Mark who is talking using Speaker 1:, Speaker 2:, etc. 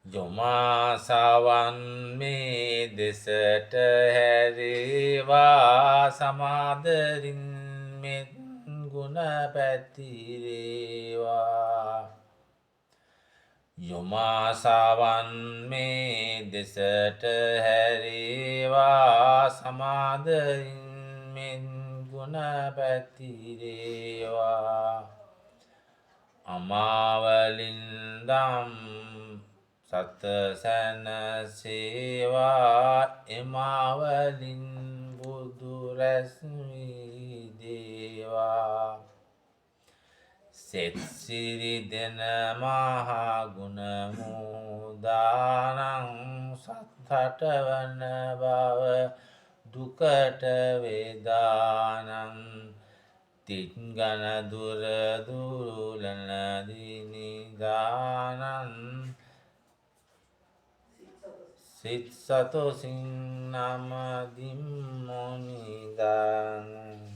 Speaker 1: යොමාසාවන් මේ දෙසට හැරේවා සමාදරින් මෙත් ගුණ පැතිරේවා යොමාසාවන් මේ දෙසට හැරේවා සමාදරින් මෙත් ගුණ පැතිරේවා අමාවලින්දම් සතසැනසේවා එමාවලින් බුදුරැස්විදේවා සෙත්සිරි දෙන මහගුණමුදානං සත්හටවන බව දුකට වේදානං තිත්ගන දුරදුලනදිනිදානන් සිත් සතොසින් නමදිම් මොනිදානන්